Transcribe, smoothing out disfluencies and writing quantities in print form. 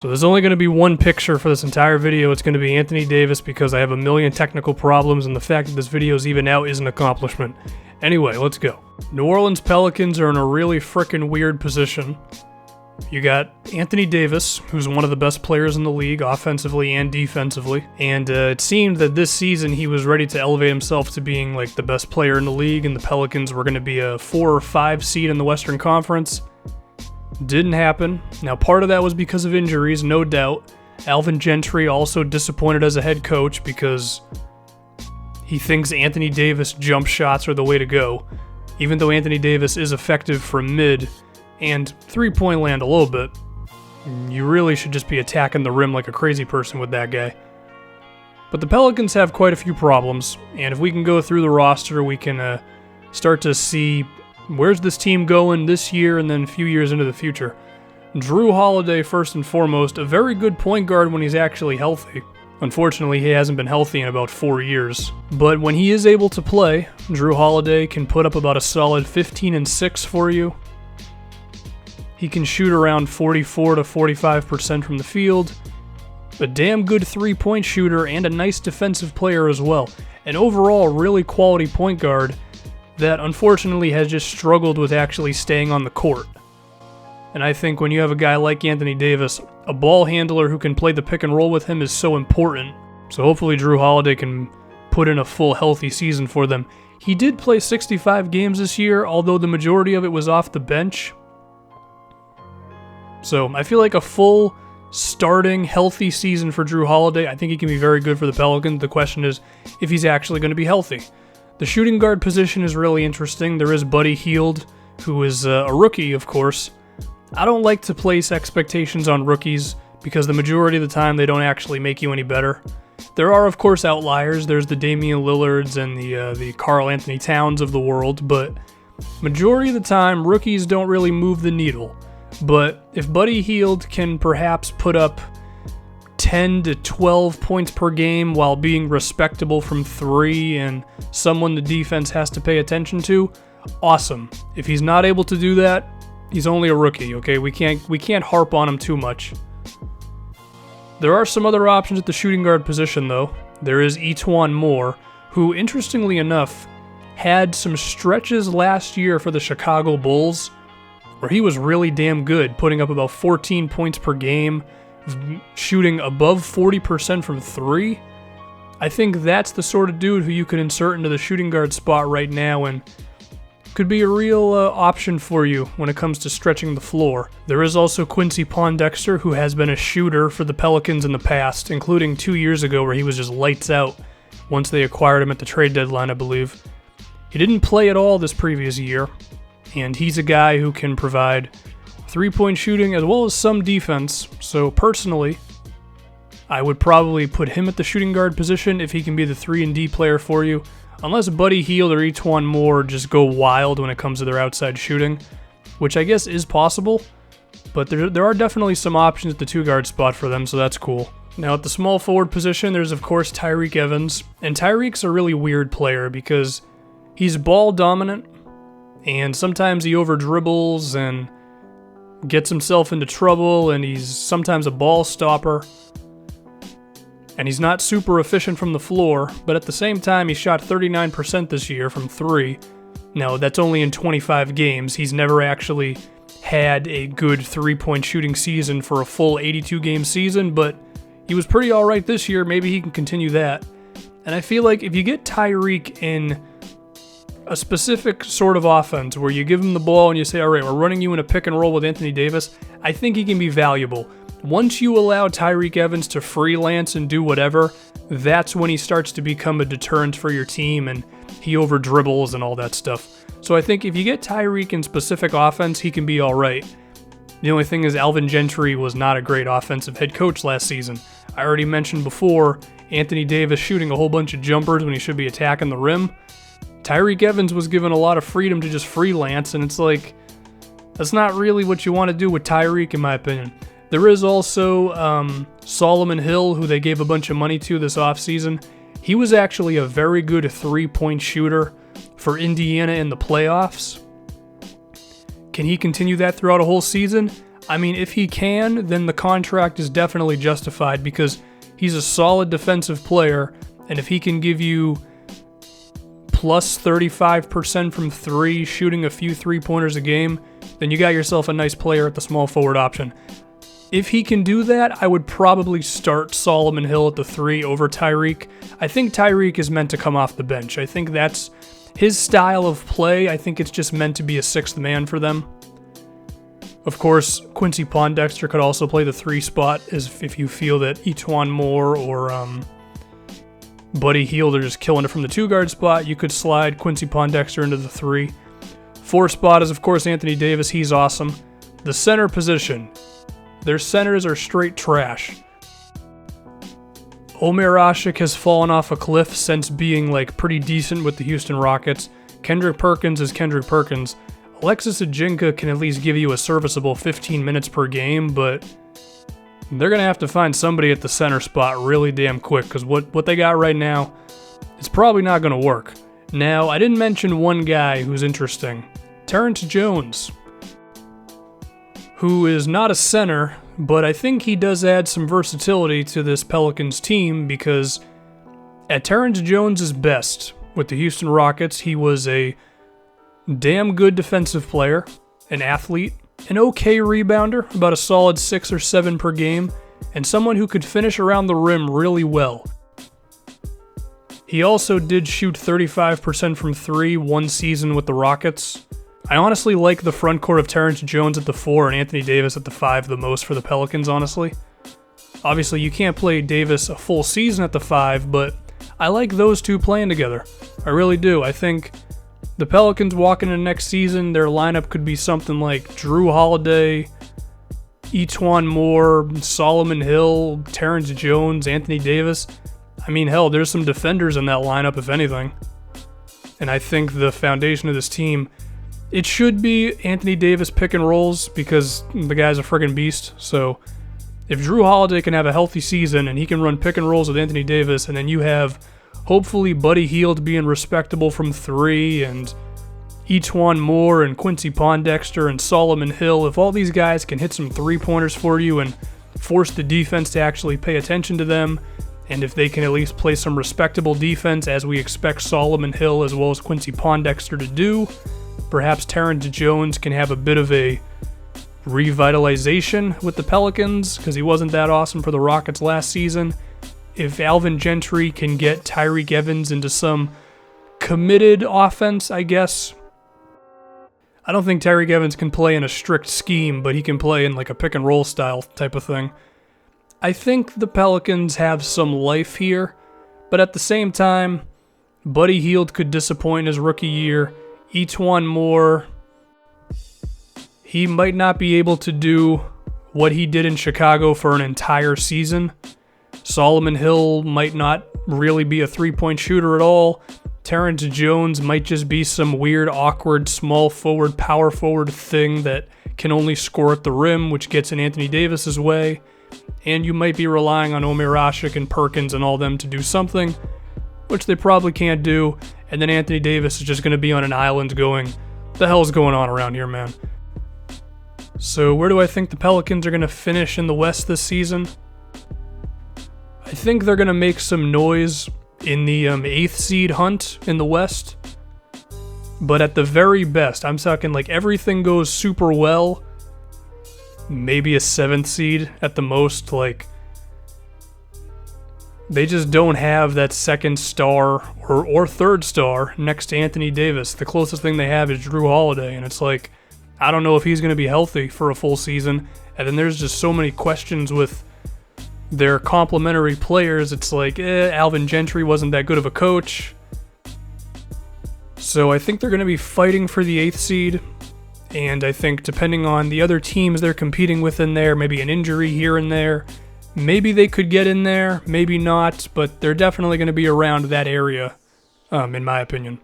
So there's only going to be one picture for this entire video. It's going to be Anthony Davis because I have a million technical problems and the fact that this video is even out is an accomplishment. Anyway, let's go. New Orleans Pelicans are in a really frickin' weird position. You got Anthony Davis, who's one of the best players in the league, offensively and defensively, and it seemed that this season he was ready to elevate himself to being like the best player in the league, and the Pelicans were going to be a 4 or 5 seed in the Western Conference. Didn't happen. Now, part of that was because of injuries, no doubt. Alvin Gentry also disappointed as a head coach because he thinks Anthony Davis jump shots are the way to go, even though Anthony Davis is effective from mid and three-point land a little bit. You really should just be attacking the rim like a crazy person with that guy. But the Pelicans have quite a few problems, and if we can go through the roster, we can start to see where's this team going this year and then a few years into the future. Jrue Holiday, first and foremost, a very good point guard when he's actually healthy. Unfortunately, he hasn't been healthy in about 4 years. But when he is able to play, Jrue Holiday can put up about a solid 15 and 6 for you. He can shoot around 44 to 45% from the field. A damn good three-point shooter and a nice defensive player as well. An overall really quality point guard that unfortunately has just struggled with actually staying on the court. And I think when you have a guy like Anthony Davis, a ball handler who can play the pick and roll with him is so important. So hopefully Jrue Holiday can put in a full healthy season for them. He did play 65 games this year, although the majority of it was off the bench. So I feel like a full starting healthy season for Jrue Holiday, I think he can be very good for the Pelicans. The question is if he's actually going to be healthy. The shooting guard position is really interesting. There is Buddy Hield, who is a rookie, of course. I don't like to place expectations on rookies because the majority of the time they don't actually make you any better. There are, of course, outliers. There's the Damian Lillards and the Karl Anthony Towns of the world, but majority of the time, rookies don't really move the needle. But if Buddy Hield can perhaps put up 10 to 12 points per game while being respectable from 3 and someone the defense has to pay attention to, awesome. If he's not able to do that, he's only a rookie, okay? We can't harp on him too much. There are some other options at the shooting guard position, though. There is E'Twaun Moore, who, interestingly enough, had some stretches last year for the Chicago Bulls where he was really damn good, putting up about 14 points per game, shooting above 40% from 3. I think that's the sort of dude who you could insert into the shooting guard spot right now and could be a real option for you when it comes to stretching the floor. There is also Quincy Pondexter, who has been a shooter for the Pelicans in the past, including 2 years ago where he was just lights out once they acquired him at the trade deadline, I believe. He didn't play at all this previous year, and he's a guy who can provide three-point shooting as well as some defense. So personally, I would probably put him at the shooting guard position if he can be the 3 and D player for you, unless Buddy Hield or E'Twaun Moore just go wild when it comes to their outside shooting, which I guess is possible, but there are definitely some options at the 2-guard spot for them, so that's cool. Now at the small forward position, there's of course Tyreke Evans, and Tyreke's a really weird player because he's ball dominant, and sometimes he over dribbles and gets himself into trouble, and he's sometimes a ball stopper. And he's not super efficient from the floor, but at the same time, he shot 39% this year from 3. Now, that's only in 25 games. He's never actually had a good three-point shooting season for a full 82-game season, but he was pretty all right this year. Maybe he can continue that. And I feel like if you get Tyreke in a specific sort of offense where you give him the ball and you say, all right, we're running you in a pick and roll with Anthony Davis, I think he can be valuable. Once you allow Tyreke Evans to freelance and do whatever, that's when he starts to become a deterrent for your team and he over dribbles and all that stuff. So I think if you get Tyreke in specific offense, he can be all right. The only thing is Alvin Gentry was not a great offensive head coach last season. I already mentioned before Anthony Davis shooting a whole bunch of jumpers when he should be attacking the rim. Tyreke Evans was given a lot of freedom to just freelance, and it's like, that's not really what you want to do with Tyreke, in my opinion. There is also Solomon Hill, who they gave a bunch of money to this offseason. He was actually a very good three-point shooter for Indiana in the playoffs. Can he continue that throughout a whole season? I mean, if he can, then the contract is definitely justified because he's a solid defensive player, and if he can give you plus 35% from 3, shooting a few 3-pointers a game, then you got yourself a nice player at the small forward option. If he can do that, I would probably start Solomon Hill at the 3 over Tyreke. I think Tyreke is meant to come off the bench. I think that's his style of play. I think it's just meant to be a 6th man for them. Of course, Quincy Pondexter could also play the 3 spot if you feel that Etuan Moore or Buddy Hield are just killing it from the 2-guard spot. You could slide Quincy Pondexter into the 3. 4 spot is, of course, Anthony Davis. He's awesome. The center position. Their centers are straight trash. Omer Asik has fallen off a cliff since being pretty decent with the Houston Rockets. Kendrick Perkins is Kendrick Perkins. Alexis Ajinka can at least give you a serviceable 15 minutes per game, but they're going to have to find somebody at the center spot really damn quick because what they got right now, it's probably not going to work. Now, I didn't mention one guy who's interesting. Terrence Jones, who is not a center, but I think he does add some versatility to this Pelicans team because at Terrence Jones' best with the Houston Rockets, he was a damn good defensive player, an athlete, an okay rebounder, about a solid 6 or 7 per game, and someone who could finish around the rim really well. He also did shoot 35% from 3 one season with the Rockets. I honestly like the front court of Terrence Jones at the 4 and Anthony Davis at the 5 the most for the Pelicans, honestly. Obviously, you can't play Davis a full season at the 5, but I like those two playing together. I really do. I think the Pelicans walking into next season, their lineup could be something like Jrue Holiday, Etuan Moore, Solomon Hill, Terrence Jones, Anthony Davis. I mean, hell, there's some defenders in that lineup, if anything. And I think the foundation of this team, it should be Anthony Davis pick and rolls because the guy's a friggin' beast. So if Jrue Holiday can have a healthy season and he can run pick and rolls with Anthony Davis, and then you have hopefully Buddy Hield being respectable from 3 and Etuan Moore and Quincy Pondexter and Solomon Hill, if all these guys can hit some 3-pointers for you and force the defense to actually pay attention to them, and if they can at least play some respectable defense as we expect Solomon Hill as well as Quincy Pondexter to do, perhaps Terrence Jones can have a bit of a revitalization with the Pelicans because he wasn't that awesome for the Rockets last season. If Alvin Gentry can get Tyreke Evans into some committed offense, I guess. I don't think Tyreke Evans can play in a strict scheme, but he can play in a pick and roll style type of thing. I think the Pelicans have some life here, but at the same time, Buddy Hield could disappoint his rookie year. Etuan Moore, he might not be able to do what he did in Chicago for an entire season. Solomon Hill might not really be a 3-point shooter at all. Terrence Jones might just be some weird, awkward, small forward, power forward thing that can only score at the rim, which gets in Anthony Davis's way. And you might be relying on Omer Asik and Perkins and all them to do something, which they probably can't do. And then Anthony Davis is just going to be on an island going, the hell's going on around here, man? So where do I think the Pelicans are going to finish in the West this season? I think they're going to make some noise in the 8th seed hunt in the West. But at the very best, I'm talking everything goes super well, maybe a 7th seed at the most. They just don't have that 2nd star or 3rd star next to Anthony Davis. The closest thing they have is Jrue Holiday, and it's I don't know if he's going to be healthy for a full season. And then there's just so many questions with their complementary players. It's Alvin Gentry wasn't that good of a coach. So I think they're going to be fighting for the 8th seed. And I think depending on the other teams they're competing with in there, maybe an injury here and there, maybe they could get in there, maybe not, but they're definitely going to be around that area, in my opinion.